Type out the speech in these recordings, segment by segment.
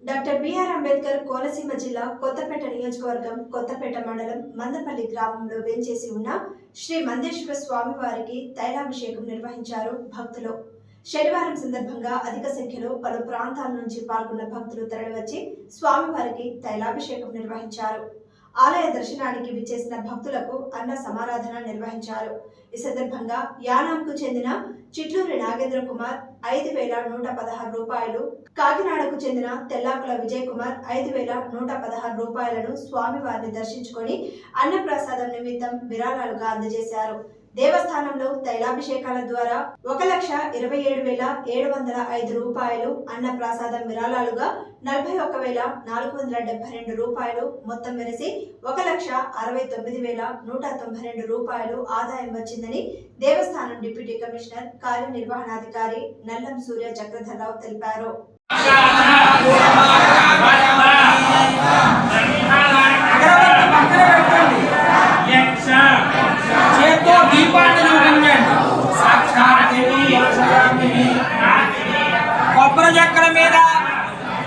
Doctor BR Ambedkar Konaseema జిల్లా కొత్తపేట నియోజకవర్గం కొత్తపేట మండలం మందపల్లి గ్రామంలో వేంచేసి ఉన్న శ్రీ మందేశ్వర స్వామి వారికి తైలాభిషేకం నిర్వహించారు భక్తులు. శనివారం సందర్భంగా అధిక సంఖ్యలో పలు ప్రాంతాల నుంచి పాల్గొన్న భక్తులు తరలివచ్చి స్వామివారికి తైలాభిషేకం నిర్వహించారు. ఆలయ దర్శనానికి విచ్చేసిన భక్తులకు అన్న సమారాధన నిర్వహించారు. ఈ సందర్భంగా యానాంకు చెందిన చిట్లూరి నాగేంద్ర కుమార్ 5,116 రూపాయలు, కాకినాడకు చెందిన తెల్లాకుల విజయ్ కుమార్ 5,116 రూపాయలను స్వామివారిని దర్శించుకొని అన్నప్రసాదం నిమిత్తం విరాళాలుగా అందజేశారు. దేవస్థానంలో తైలాభిషేకాల ద్వారా 1,27,705 రూపాయలు, అన్న ప్రసాదం విరాళాలుగా 41,472 రూపాయలు, మొత్తం మెరిసి 1,69,192 రూపాయలు ఆదాయం వచ్చిందని దేవస్థానం డిప్యూటీ కమిషనర్ కార్యనిర్వహణాధికారి నల్లం సూర్య చక్రధరరావు తెలిపారు. కొబ్బరి చెక్కల మీద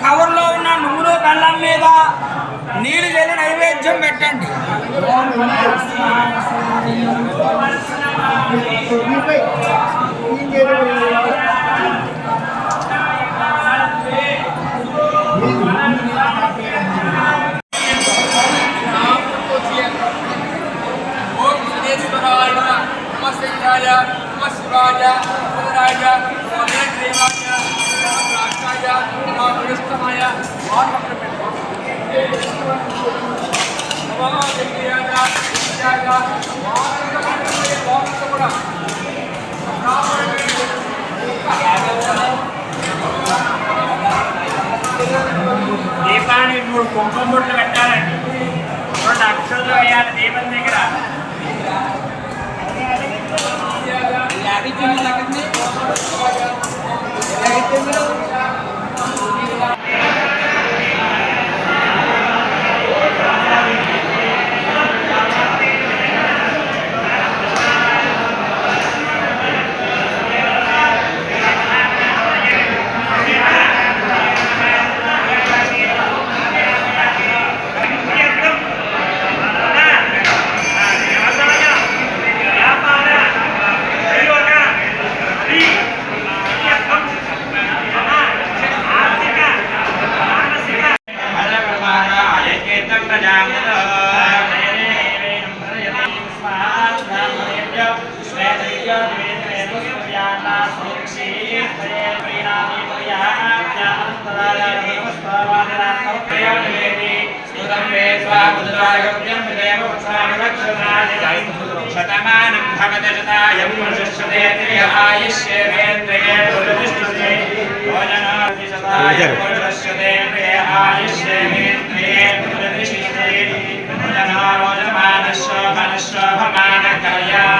కవర్లో ఉన్న నువ్వులు బెల్లం మీద నీళ్లు చల్లి నైవేద్యం పెట్టండి. దీపాన్ని 3 కుంకుమ బొట్లు పెట్టాలండి. 2 అక్షరాలు వేయాలి దీపం దగ్గర. శతమానం భవతి శతాయం పురుషశ్చేంద్రియ ఆయుష్యేంద్రియే పురుషశ్చతే భోజనాది శతాయం పురుషశ్చేంద్రియ ఆయుష్యేంద్రియే పురుషశ్చతే భోజనారోజమానశోభనశోభమాన కళ్యాణ